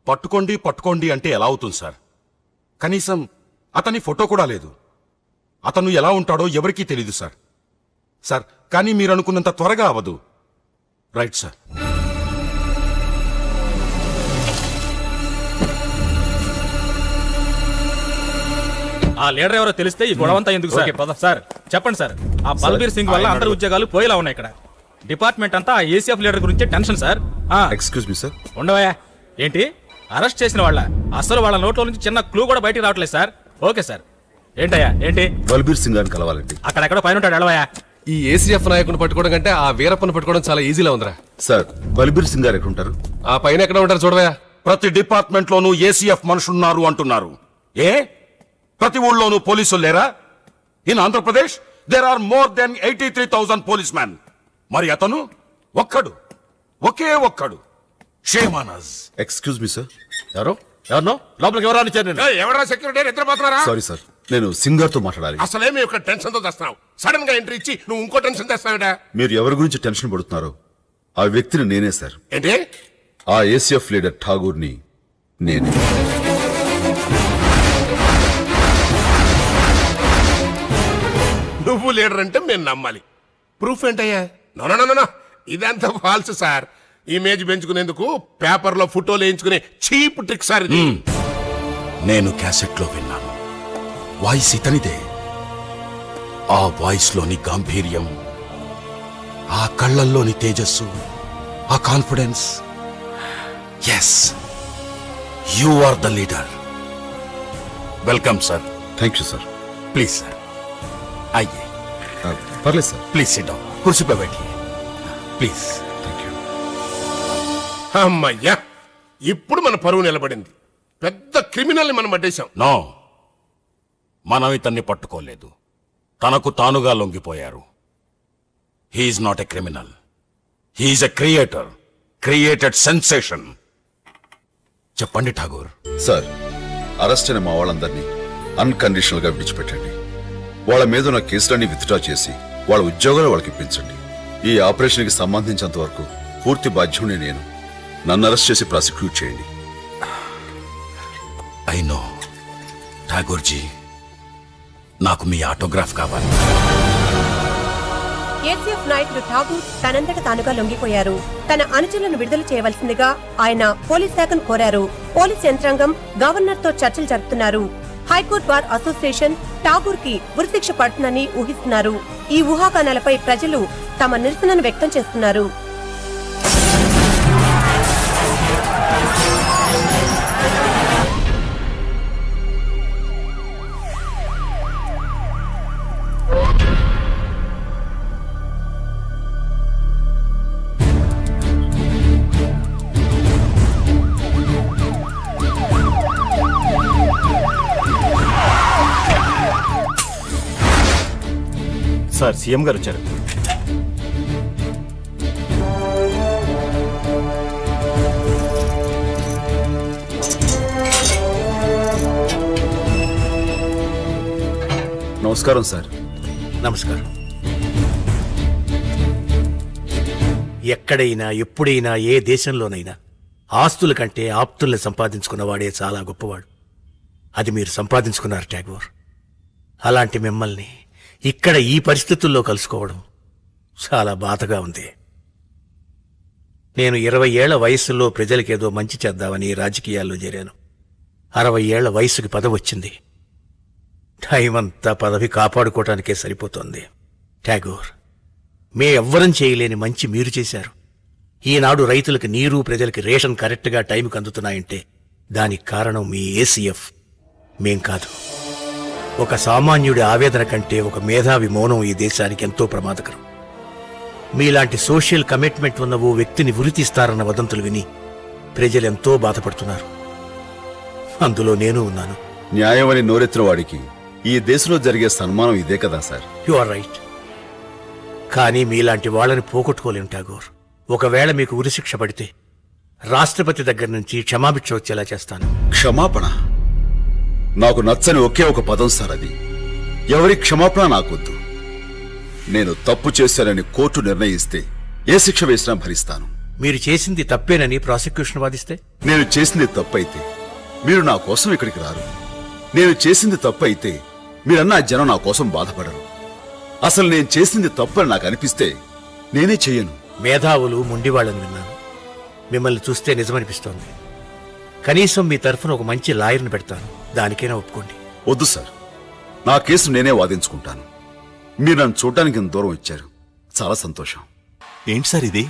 పట్టుకోండి పట్టుకోండి అంటే ఎలా అవుతుంది సార్? కనీసం అతని ఫోటో కూడా లేదు. అతను ఎలా ఉంటాడో ఎవరికీ తెలీదు సార్. సార్, కానీ మీరు అనుకున్నంత త్వరగా అవ్వదు. Right sir. ఆ లీడర్ ఎవరో తెలిస్తే ఈ గొడవంతా ఎందుకు సార్? సార్ చెప్పండి సార్. ఆ బల్బీర్ సింగ్ వల్ల అందరి ఉద్యోగాలు పోయేలా ఉన్నాయి. ఇక్కడ డిపార్ట్మెంట్ అంతా ఆ ఏసీఎఫ్ లీడర్ గురించి tension sir. Excuse me sir. ఉండవయ్యా. ఏంటి అరెస్ట్ చేసిన వాళ్ళ? అసలు వాళ్ళ నోట్లో నుంచి చిన్న క్లూ కూడా బయటికి రావట్లేదు సార్. Okay sir. ఏంటయ్యా ఏంటి? బల్బీర్ సింగ్ గారిని కలవాలండి. అక్కడెక్కడ పైన ఉంటాడు. ఎడవయ్యా. ఈ ఏసీఎఫ్ నాయకుని పట్టుకోవడం కంటే ఆ వీరప్పని పట్టుకోవడం చాలా ఈజీలా ఉందిరా. సార్, బల్బీర్ సింగ్ గారు ఎక్కడ ఉంటారు? ఆ పైన ఎక్కడ ఉంటారు చూడవా. ప్రతి డిపార్ట్మెంట్ లోనూ ఏసీఎఫ్ మనుషులున్నారు అంటున్నారు. ఏ ప్రతి ఊళ్ళోనూ పోలీసులు లేరా? In Andhra Pradesh there are more than 83,000 police man. మరి అతను ఒక్కడు, ఒకే ఒక్కడు. షేమానస్. Excuse me sir. ఎవరినో లోపలికి ఎవరో అని ఎవరా సెక్యూరిటీ నిద్రపోతున్నారా? సారీ సార్, నేను సింగ్ గారితో మాట్లాడాలి. అసలేమి ఒక టెన్షన్ తో తెస్తున్నావు. సడన్ గా ఎంట్రీ ఇచ్చి నువ్వు ఇంకో టెన్షన్ తెస్తావుడా? మీరు ఎవరి గురించి టెన్షన్ పడుతున్నారో ఆ వ్యక్తిని నేనే సార్. ఏంటి? ఆ ఏసీఎఫ్ లీడర్ ఠాగూర్ని నేనే. నువ్వు లీడర్ అంటే మేము నమ్మాలి. ప్రూఫ్ ఏంటయ్యా? నో, ఇదంతా ఫాల్స్ సార్. ఇమేజ్ పెంచుకునేందుకు పేపర్ లో ఫోటోలు వేయించుకునే చీప్ ట్రిక్ సార్ ఇది. నేను క్యాసెట్ లో విన్నాను. వాయిస్ ఇతనిదే. ఆ వాయిస్ లోని గాంభీర్యం, ఆ కళ్ళల్లోని తేజస్సు, ఆ confidence. Yes, you are the leader. Welcome sir. Thank you sir. Please sir. అయ్యే పర్లేదు సార్. Please SIT down. కుర్చీ పై बैठिए ప్లీజ్. Thank you. అమ్మయ్యా, ఇప్పుడు మన పరువు నిలబడింది. పెద్ద క్రిమినల్ ని మనం పట్టేశాం. నో, మనం ఇతన్ని పట్టుకోలేదు. తనకు తానుగా లొంగిపోయారు. He's not a criminal. He's a creator. Created sensation. చెప్పండి ఠాగూర్. సార్, అరెస్ట్ అయిన మా వాళ్ళందరినీ అన్కండిషనల్ గా విడిచిపెట్టండి. వాళ్ళ మీద ఉన్న కేసులన్నీ విత్డ్రా చేసి వాళ్ళ ఉద్యోగాలు వాళ్ళకి ఇప్పించండి. ఈ ఆపరేషన్ కి సంబంధించినంత వరకు పూర్తి బాధ్యుడిని నేను. నన్ను అరెస్ట్ చేసి ప్రాసిక్యూట్ చేయండి. ఐ నో ఠాగూర్ జీ, నాకు మీ ఆటోగ్రాఫ్ కావాలి. ఏసీఎఫ్ నాయకుడు ఠాగూర్ తనంతట తానుగా లొంగిపోయారు. తన అనుచరులను విడుదల చేయవలసిందిగా ఆయన పోలీస్ శాఖను కోరారు. పోలీస్ యంత్రాంగం గవర్నర్ తో చర్చలు జరుపుతున్నారు. హైకోర్టు బార్ అసోసియేషన్ ఠాగూర్ కి ఉరిశిక్ష పడుతుందని ఊహిస్తున్నారు. ఈ ఊహాగానాలపై ప్రజలు తమ నిరసనను వ్యక్తం చేస్తున్నారు. సార్, సీఎం గారు వచ్చారు. నమస్కారం సార్. నమస్కారం. ఎక్కడైనా ఎప్పుడైనా ఏ దేశంలోనైనా ఆస్తుల కంటే ఆప్తుల్ని సంపాదించుకున్నవాడే చాలా గొప్పవాడు. అది మీరు సంపాదించుకున్నారు ఠాగూర్. అలాంటి మిమ్మల్ని ఇక్కడ ఈ పరిస్థితుల్లో కలుసుకోవడం చాలా బాధగా ఉంది. నేను 20 ఏళ్ల వయస్సులో ప్రజలకేదో మంచి చేద్దామని రాజకీయాల్లో చేరాను. 60 ఏళ్ల వయసుకి పదవి వచ్చింది. టైం అంతా పదవి కాపాడుకోవటానికే సరిపోతోంది. ఠాగూర్, మే ఎవ్వరం చేయలేని మంచి మీరు చేశారు. ఈనాడు రైతులకు నీరు, ప్రజలకి రేషన్ కరెక్ట్గా టైంకి అందుతున్నాయంటే దానికి కారణం మీ ఏసీఎఫ్, మేం కాదు. ఒక సామాన్యుడి ఆవేదన కంటే ఒక మేధావి మౌనం ఈ దేశానికి ఎంతో ప్రమాదకరం. మీలాంటి సోషల్ కమిట్మెంట్ ఉన్న ఓ వ్యక్తిని ఉరితీస్తారన్న వదంతులు విని ప్రజలెంతో బాధపడుతున్నారు. అందులో నేను ఉన్నాను. న్యాయం అని నోరెత్తిన వాడికి ఈ దేశంలో జరిగే సన్మానం ఇదే కదా సార్. You are right. కానీ మీలాంటి వాళ్ళని పోగొట్టుకోలేం ఠాగూర్. ఒకవేళ మీకు ఉరిశిక్ష పడితే రాష్ట్రపతి దగ్గర నుంచి క్షమాభిక్ష వచ్చేలా చేస్తాను. క్షమాపణ? నాకు నచ్చని ఒకే ఒక పదం సార్ అది. ఎవరి క్షమాపణ నాకొద్దు. నేను తప్పు చేశానని కోర్టు నిర్ణయిస్తే ఏ శిక్ష వేసినా భరిస్తాను. మీరు చేసింది తప్పేనని ప్రాసిక్యూషన్ వాదిస్తే? నేను చేసింది తప్పైతే మీరు నా కోసం ఇక్కడికి రారు. నేను చేసింది తప్పైతే మీరన్నా జనం నా కోసం బాధపడరు. అసలు నేను చేసింది తప్పని నాకు అనిపిస్తే నేనే చెయ్యను. మేధావులు మొండివాళ్ళని విన్నాను. మిమ్మల్ని చూస్తే నిజమనిపిస్తోంది. కనీసం మీ తరఫున ఒక మంచి లాయర్ని పెడతాను, దానికైనా ఒప్పుకోండి. వద్దు సార్, నా కేసు నేనే వాదించుకుంటాను. మీరు నన్ను చూడటానికి ఇంత దూరం ఇచ్చారు, చాలా సంతోషం. ఏంటి సార్ ఇది?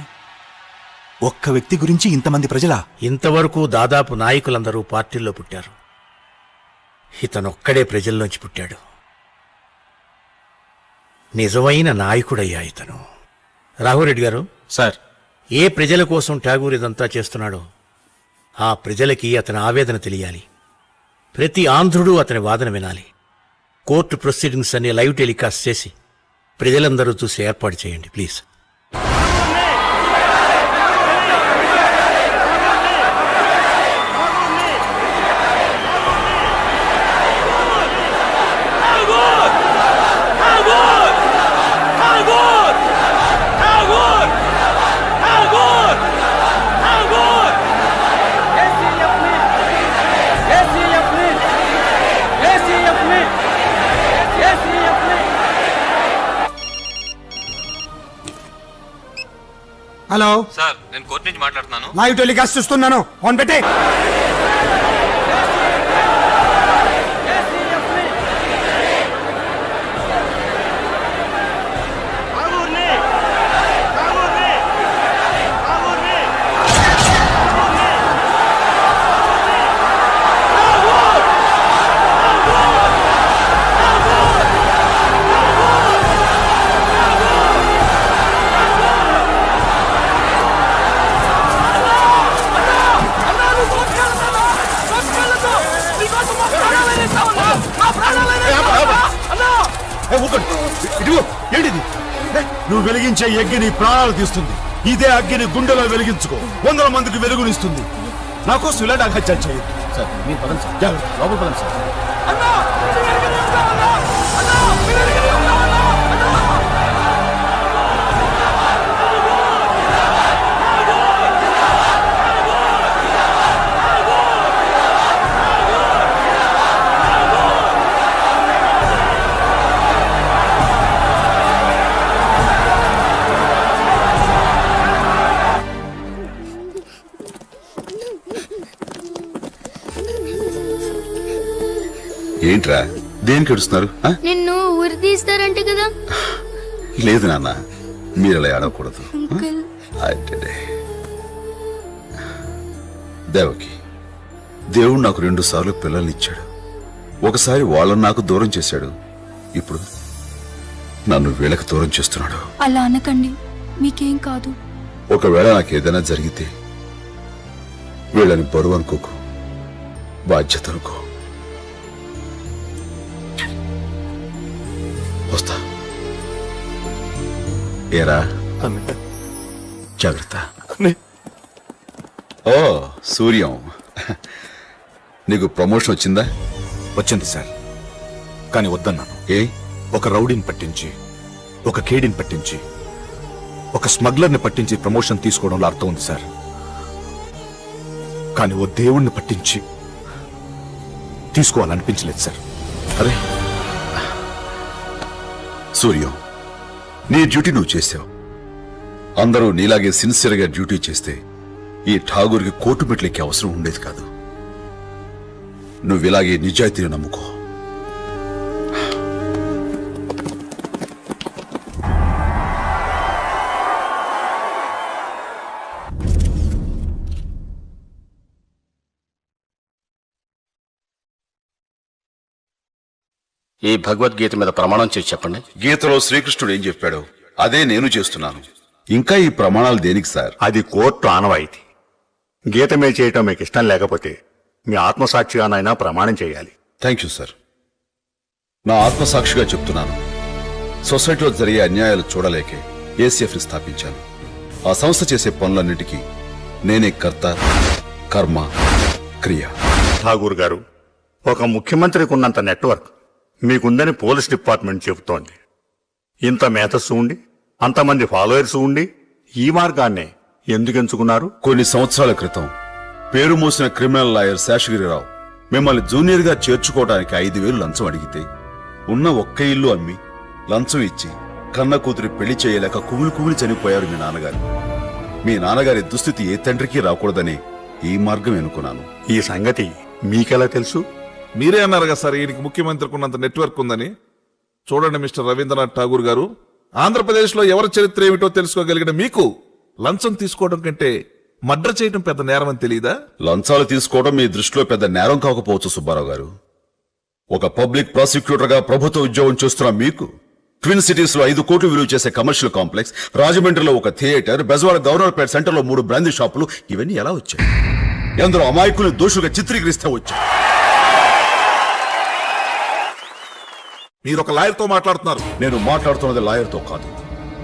ఒక్క వ్యక్తి గురించి ఇంతమంది ప్రజలా? ఇంతవరకు దాదాపు నాయకులందరూ పార్టీల్లో పుట్టారు. ఇతనొక్కడే ప్రజల్లోంచి పుట్టాడు. నిజమైన నాయకుడయ్యా ఇతను. రాఘవరెడ్డి గారు, సార్, ఏ ప్రజల కోసం ఠాగూర్ ఇదంతా చేస్తున్నాడో ఆ ప్రజలకి అతని ఆవేదన తెలియాలి. ప్రతి ఆంధ్రుడు అతని వాదన వినాలి. కోర్టు ప్రొసీడింగ్స్ అన్ని లైవ్ టెలికాస్ట్ చేసి ప్రజలందరూ చూసి ఏర్పాటు చేయండి ప్లీజ్. హలో సార్, నేను కోర్టు నుంచి మాట్లాడుతున్నాను. లైవ్ టెలికాస్ట్ చూస్తున్నాను, ఫోన్ పెట్టే. ఏంటిది? నువ్వు వెలిగించే అగ్గి నీ ప్రాణాలు తీస్తుంది. ఇదే అగ్గిని గుండెలో వెలిగించుకో, 100 మందికి వెలుగునిస్తుంది. నా కోసం ఇలాంటి అఘాత్యాలు చేయొద్దు. సార్, మీరు పదండి సార్, జాగ్రత్త, లోపల పదండి సార్. ఏంట్రా, దేనికి ఏడుస్తున్నారు? ఆ? నిన్ను ఊరి తీస్తారంటే కదా. లేదు నాన్న, మీరు అలా ఆడకూడదు. అంకుల్, అడ్డడే. దేవకి, దేవుడు నాకు 2 సార్లు పిల్లల్ని ఇచ్చాడు. ఒకసారి వాళ్ళని నాకు దూరం చేశాడు, ఇప్పుడు నన్ను వీళ్ళకి దూరం చేస్తున్నాడు. అలా అనకండి, మీకేం కాదు. ఒకవేళ నాకు ఏదైనా జరిగితే వీళ్ళని బరువు అనుకోకు, బాధ్యత అనుకో. వస్తా. ఏరా, జాగ్రత్త. ఓ సూర్యం, నీకు ప్రమోషన్ వచ్చిందా? వచ్చింది సార్, కానీ వద్దన్నాను. ఏ? ఒక రౌడీని పట్టించి, ఒక కేడీని పట్టించి, ఒక స్మగ్లర్ని పట్టించి ప్రమోషన్ తీసుకోవడంలో అర్థం ఉంది సార్. కానీ ఓ దేవుణ్ణి పట్టించి తీసుకోవాలనిపించలేదు సార్. అరే సూర్యం, నీ డ్యూటీ నువ్వు చేసావు. అందరూ నీలాగే సిన్సియర్గా డ్యూటీ చేస్తే ఈ ఠాగూర్కి కోర్టు మెట్లెక్కే అవసరం ఉండేది కాదు. నువ్విలాగే నిజాయితీని నమ్ముకో. ఈ భగవద్గీత మీద ప్రమాణం చేసి చెప్పండి. గీతలో శ్రీకృష్ణుడు ఏం చెప్పాడో అదే నేను చేస్తున్నాను. ఇంకా ఈ ప్రమాణాలు దేనికి సార్? అది కోర్టు ఆనవాయితీ. గీత మీద చేయటం మీకు ఇష్టం లేకపోతే మీ ఆత్మసాక్షిగానైనా ప్రమాణం చేయాలి. Thank you sir. నా ఆత్మసాక్షిగా చెప్తున్నాను, సొసైటీలో జరిగే అన్యాయాలు చూడలేకే ఏసీఎఫ్ని స్థాపించాను. ఆ సంస్థ చేసే పనులన్నిటికీ నేనే కర్త, కర్మ, క్రియ. ఠాగూర్ గారు, ఒక ముఖ్యమంత్రికి ఉన్నంత నెట్వర్క్ మీకుందని పోలీస్ డిపార్ట్మెంట్ చెబుతోంది. ఇంత మేధస్సు ఉండి, అంతమంది ఫాలోయర్స్ ఉండి, ఈ మార్గాన్నే ఎందుకు ఎంచుకున్నారు? కొన్ని సంవత్సరాల క్రితం పేరు మోసిన క్రిమినల్ లాయర్ శేషగిరిరావు మిమ్మల్ని జూనియర్ గా చేర్చుకోవడానికి 5,000 లంచం అడిగితే ఉన్న ఒక్క ఇల్లు అమ్మి లంచం ఇచ్చి కన్న కూతురి పెళ్లి చేయలేక కుమిలి చనిపోయారు మీ నాన్నగారు. మీ నాన్నగారి దుస్థితి ఏ తండ్రికి రాకూడదని ఈ మార్గం ఎన్నుకున్నాను. ఈ సంగతి మీకెలా తెలుసు? మీరే అన్నారు కదా సార్ ఈయనకి ముఖ్యమంత్రికి ఉన్నంత నెట్వర్క్ ఉందని. చూడండి మిస్టర్ రవీంద్రనాథ్ ఠాగూర్ గారు, ఆంధ్రప్రదేశ్లో ఎవరి చరిత్ర ఏమిటో తెలుసుకోగలిగిన మీకు లంచం తీసుకోవడం కంటే మర్డర్ చేయడం పెద్ద నేరం అని తెలియదా? లంచాలు తీసుకోవడం మీ దృష్టిలో పెద్ద నేరం కాకపోవచ్చు సుబ్బారావు గారు. ఒక పబ్లిక్ ప్రాసిక్యూటర్ గా ప్రభుత్వ ఉద్యోగం చేస్తున్న మీకు ట్విన్ సిటీస్ లో 5 కోట్లు విలువ చేసే కమర్షియల్ కాంప్లెక్స్, రాజమండ్రిలో ఒక థియేటర్, బెజవాడ గవర్నర్పేట సెంటర్ లో 3 బ్రాందీ షాపులు, ఇవన్నీ ఎలా వచ్చాయి? ఎందరో అమాయకుల్ని దోషులుగా చిత్రీకరిస్తే వచ్చాయి. మీరు ఒక లాయర్ తో మాట్లాడుతున్నారు. నేను మాట్లాడుతున్నది లాయర్ తో కాదు,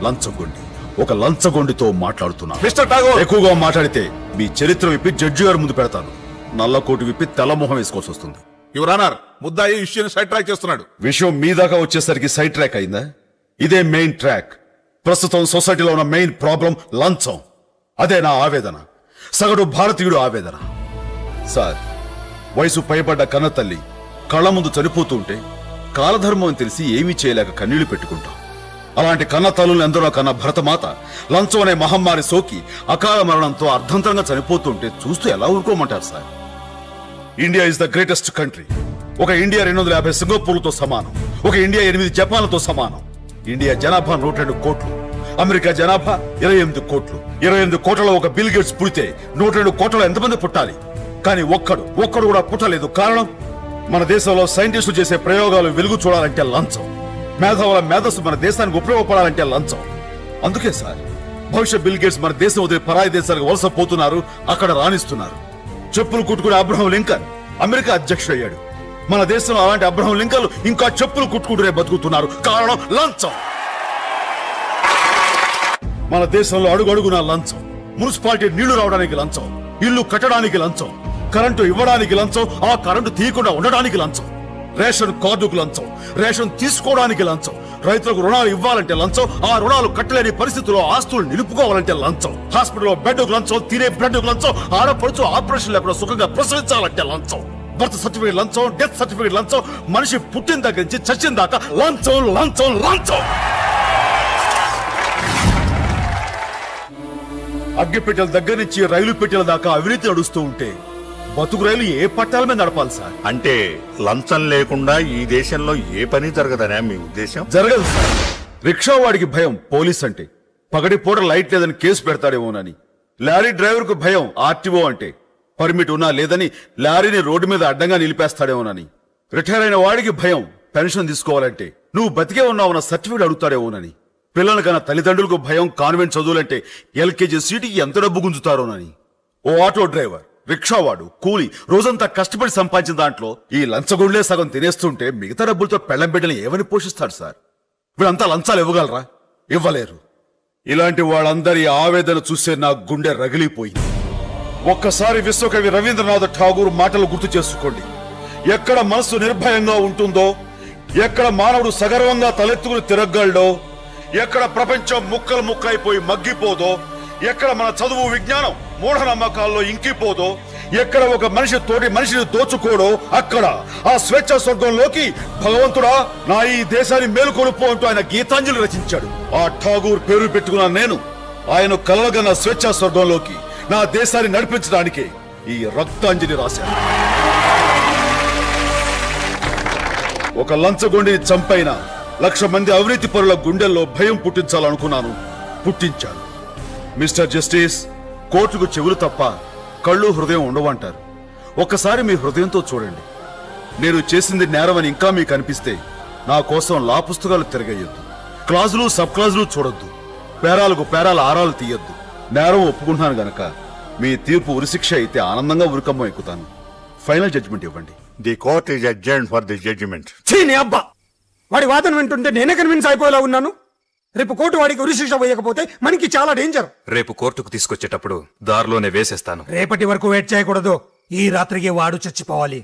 లంచగొండి. ఒక లంచగొండితో మాట్లాడుతున్నా. మిస్టర్ ఠాగూర్, ఎక్కువగా మాట్లాడితే మీ చరిత్ర విప్పి జడ్జి గారి ముందు పెడతాను. నల్ల కోటు విప్పి తెల్లమొహం వేసుకోవాల్సి వస్తుంది. యువర్ ఆనర్, ముద్దాయి ఇష్యూని సైడ్ ట్రాక్ చేస్తున్నాడు. విషయం మీ దాకా వచ్చేసరికి సైడ్ ట్రాక్ అయిందా? ఇదే మెయిన్ ట్రాక్. ప్రస్తుతం సొసైటీలో ఉన్న మెయిన్ ప్రాబ్లం లంచం. అదే నా ఆవేదన, సగటు భారతీయుడు ఆవేదన. సార్, వయసు పైబడ్డ కన్న తల్లి కళ్ళ ముందు చనిపోతూ ఉంటే కాలధర్మం అని తెలిసి ఏమీ చేయలేక కన్నీళ్లు పెట్టుకుంటాం. అలాంటి కన్న తల్లులు ఎందరో కన్న భరతమాత లంచం అనే మహమ్మారి సోకి అకాల మరణంతో అర్ధంతరంగా చనిపోతుంటే చూస్తూ ఎలా ఊరుకోమంటారు sir? India is the greatest country. ఒక ఇండియా 250 సింగపూర్లతో సమానం. ఒక ఇండియా 8 జపాన్లతో సమానం. ఇండియా జనాభా 102 కోట్లు. అమెరికా జనాభా 28 కోట్లు. 28 కోట్లలో ఒక బిల్ గేట్స్ పుడితే 102 కోట్లలో ఎంతమంది పుట్టాలి? కానీ ఒక్కడు కూడా పుట్టలేదు. కారణం, మన దేశంలో సైంటిస్టులు చేసే ప్రయోగాలు వెలుగు చూడాలంటే లంచం. మేధావుల మేధస్సు మన దేశానికి ఉపయోగపడాలంటే లంచం. అందుకే సార్, భవిష్యత్ బిల్ గేట్స్ మన దేశం వదిలి పరాయి దేశాలకు వలస పోతున్నారు, అక్కడ రాణిస్తున్నారు. చెప్పులు కుట్టుకునే అబ్రహం లింకన్ అమెరికా అధ్యక్షుడు అయ్యాడు. మన దేశంలో అలాంటి అబ్రహం లింకన్లు ఇంకా చెప్పులు కుట్టుకుంటూనే బతుకుతున్నారు. కారణం లంచం. మన దేశంలో అడుగడుగునా లంచం. మున్సిపాలిటీ నీళ్లు రావడానికి లంచం, ఇల్లు కట్టడానికి లంచం, కరెంటు ఇవ్వడానికి లంచం, ఆ కరెంటు తీయకుండా ఉండడానికి లంచం, రేషన్ కార్డుకు లంచం, రేషన్ తీసుకోవడానికి లంచం, రైతులకు రుణాలు ఇవ్వాలంటే లంచం, ఆ రుణాలు కట్టలేని పరిస్థితుల్లో ఆస్తులు నిలుపుకోవాలంటే లంచం, హాస్పిటల్లో బెడ్కు లంచం, తినే బ్రెడ్కు లంచం, ఆడపడుచు ఆపరేషన్ లేకుండా సుఖంగా ప్రసవించాలంటే లంచం, బర్త్ సర్టిఫికేట్ లంచం, డెత్ సర్టిఫికేట్ లంచం, మనిషి పుట్టిన దగ్గర నుంచి చచ్చిన దాకా లంచం లంచం లంచం. అగ్గిపెట్టెల దగ్గర నుంచి రైలు పెట్టెల దాకా అవినీతి నడుస్తూ ఉంటే బతుకు రైలు ఏ పట్టాల మీద నడపాలి సార్? అంటే లంచం లేకుండా ఈ దేశంలో ఏ పని జరగదనే మీ ఉద్దేశం? జరగదు సార్. రిక్షా వాడికి భయం పోలీస్ అంటే, పగటిపూట లైట్ లేదని కేసు పెడతాడేమోనని. లారీ డ్రైవర్ కు భయం ఆర్టీఓ అంటే, పర్మిట్ ఉన్నా లేదని లారీని రోడ్డు మీద అడ్డంగా నిలిపేస్తాడేమోనని. రిటైర్ అయిన వాడికి భయం పెన్షన్ తీసుకోవాలంటే నువ్వు బతికే ఉన్నావన్న సర్టిఫికేట్ అడుగుతాడేమోనని. పిల్లల కన్నా తల్లిదండ్రులకు భయం కాన్వెంట్ చదువులంటే ఎల్కేజీ సీటుకి ఎంత డబ్బు గుంజుతారోనని. ఓ ఆటో డ్రైవర్, రిక్షావాడు, కూలి రోజంతా కష్టపడి సంపాదించిన దాంట్లో ఈ లంచగొండ్లే సగం తినేస్తుంటే మిగతా డబ్బులతో పెళ్లం బిడ్డలు ఏమని పోషిస్తాడు సార్? వీళ్ళంతా లంచాలు ఇవ్వగలరా? ఇవ్వలేరు. ఇలాంటి వాళ్ళందరి ఆవేదన చూసే నా గుండె రగిలిపోయింది. ఒక్కసారి విశ్వకవి రవీంద్రనాథ్ ఠాగూర్ మాటలు గుర్తు చేసుకోండి. ఎక్కడ మనసు నిర్భయంగా ఉంటుందో, ఎక్కడ మానవుడు సగర్వంగా తలెత్తుకుని తిరగలడో, ఎక్కడ ప్రపంచం ముక్కలు ముక్కలైపోయి మగ్గిపోదో, ఎక్కడ మన చదువు విజ్ఞానం మూఢనమ్మకాల్లో ఇంకిపోదో, ఎక్కడ ఒక మనిషి తోటి మనిషిని దోచుకోడో, అక్కడ ఆ స్వేచ్ఛ స్వర్గంలోకి భగవంతుడా నా ఈ దేశాన్ని మేలుకొలుపు అంటూ ఆయన గీతాంజలి రచించాడు. ఆ ఠాగూర్ పేరు పెట్టుకున్న నేను ఆయన కలలుగన్న స్వేచ్ఛ స్వర్గంలోకి నా దేశాన్ని నడిపించడానికే ఈ రక్తాంజలి రాశాను. ఒక లంచగొండిని చంపైన 1,00,000 మంది అవినీతి పరుల గుండెల్లో భయం పుట్టించాలనుకున్నాను, పుట్టించాను. మిస్టర్ జస్టిస్, కోర్టుకు చెవులు తప్ప కళ్ళు హృదయం ఉండవంటారు. ఒక్కసారి మీ హృదయంతో చూడండి. నేను చేసింది నేరమని ఇంకా మీకు అనిపిస్తే నా కోసం లా పుస్తకాలు తిరగేయొద్దు, క్లాజులు సబ్ క్లాజులు చూడొద్దు, పేరాలకు పేరాల ఆరాలు తీయొద్దు. నేరం ఒప్పుకుంటున్నాను గనక మీ తీర్పు ఉరిశిక్ష అయితే ఆనందంగా ఉరికమ్మం ఎక్కుతాను. ఫైనల్ జడ్జిమెంట్ ఇవ్వండి. The court is adjourned for the judgement. నీ అబ్బా, వాడి వాదన వింటుంటే నేనే కన్విన్స్ అయిపోయేలా ఉన్నాను. రేపు కోర్టు వాడికి ఉరిశిక్ష వేయకపోతే మనకి చాలా డేంజర్. రేపు కోర్టుకు తీసుకొచ్చేటప్పుడు దారిలోనే వేసేస్తాను. రేపటి వరకు వెయిట్ చేయకూడదు. ఈ రాత్రికి వాడు చచ్చిపోవాలి.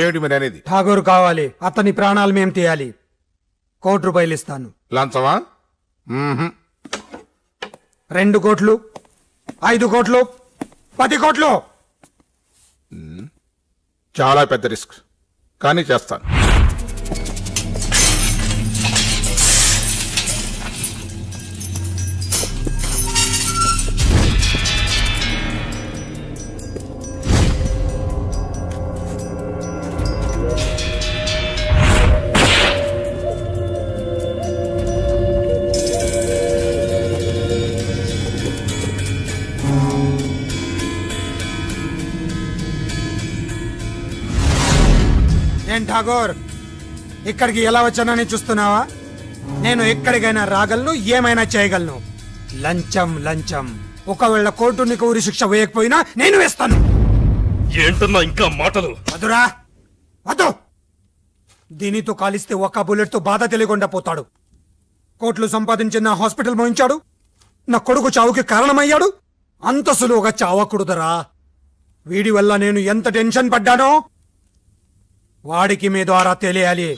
ఏమిటి మరి అనేది? ఠాగూర్ కావాలి, అతని ప్రాణాలు మేం తీయాలి. ₹1,00,00,000 ఇస్తాను. లంచమా? 2 కోట్లు, 5 కోట్లు, 10 కోట్లు. చాలా పెద్ద రిస్క్, కానీ చేస్తాను. ఏం ఠాగూర్, ఇక్కడికి ఎలా వచ్చానని చూస్తున్నావా? నేను ఎక్కడికైనా రాగలను, ఏమైనా చేయగలను. లంచం లంచం. ఒకవేళ కోర్టు నీకు ఉరి శిక్ష వేయకపోయినా నేను వేస్తాను. ఏంటన్నా ఇంకా మాటలు? వదురా, వద్దు. దీనితో కాలిస్తే ఒక్క బుల్లెట్ తో బాధ తెలియకుండా పోతాడు. కోట్లు సంపాదించిన నా హాస్పిటల్ మోయించాడు, నా కొడుకు చావుకి కారణమయ్యాడు. అంత సులువుగా చావకూడదురా. వీడి వల్ల నేను ఎంత టెన్షన్ పడ్డానో వాడికి మీ ద్వారా తెలియాలి.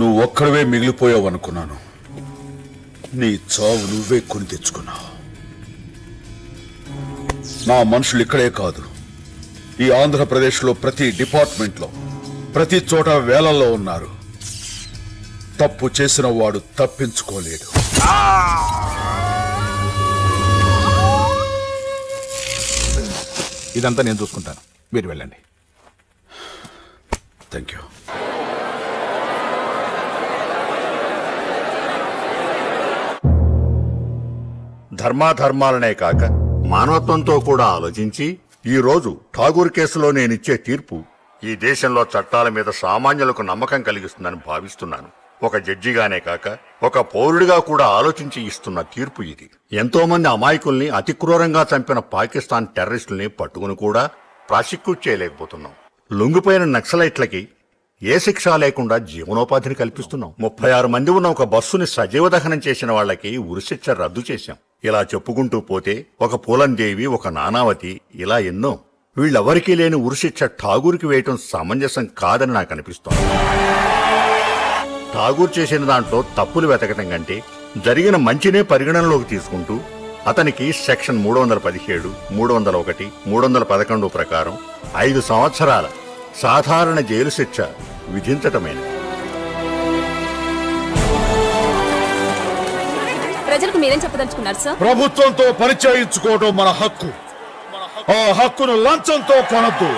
నువ్వు ఒక్కడవే మిగిలిపోయావు అనుకున్నాను. నీ చావు నువ్వే కొని తెచ్చుకున్నావు. నా మనుషులు ఇక్కడే కాదు, ఈ ఆంధ్రప్రదేశ్లో ప్రతి డిపార్ట్మెంట్లో ప్రతి చోట వేలల్లో ఉన్నారు. తప్పు చేసిన వాడు తప్పించుకోలేడు. ఇదంతా నేను చూసుకుంటాను, మీరు వెళ్ళండి. Thank you. ధర్మాధర్మాలనే కాక మానవత్వంతో కూడా ఆలోచించి ఈ రోజు ఠాగూర్ కేసులో నేనిచ్చే తీర్పు ఈ దేశంలో చట్టాల మీద సామాన్యులకు నమ్మకం కలిగిస్తుందని భావిస్తున్నాను. ఒక జడ్జిగానే కాక ఒక పౌరుడిగా కూడా ఆలోచించి ఇస్తున్న తీర్పు ఇది. ఎంతో మంది అమాయకుల్ని అతి క్రూరంగా చంపిన పాకిస్తాన్ టెర్రరిస్టుల్ని పట్టుకుని కూడా ప్రాసిక్యూట్ చేయలేకపోతున్నాం. లొంగిపోయిన నక్సలైట్లకి ఏ శిక్ష లేకుండా జీవనోపాధిని కల్పిస్తున్నాం. 36 మంది ఉన్న ఒక బస్సుని సజీవ దహనం చేసిన వాళ్లకి ఉరిశిక్ష రద్దు చేశాం. ఇలా చెప్పుకుంటూ పోతే ఒక పూలందేవి, ఒక నానావతి, ఇలా ఎన్నో. వీళ్ళెవరికీ లేని ఉరిశిక్ష ఠాగూర్కి వేయటం సమంజసం కాదని నాకు అనిపిస్తోంది. ఠాగూర్ చేసిన దాంట్లో తప్పులు వెతకటం కంటే జరిగిన మంచినే పరిగణనలోకి తీసుకుంటూ అతనికి సెక్షన్ 317, 301, 311 ప్రకారం 5 సంవత్సరాల సాధారణ జైలు శిక్ష విధించటమైనది. ప్రజలకు మీరేం చెప్పదలుచుకున్నారు సార్? ప్రభుత్వంతో పరిచయించుకోవడం మన హక్కు. ఆ హక్కును లంచంతో కొనద్దు.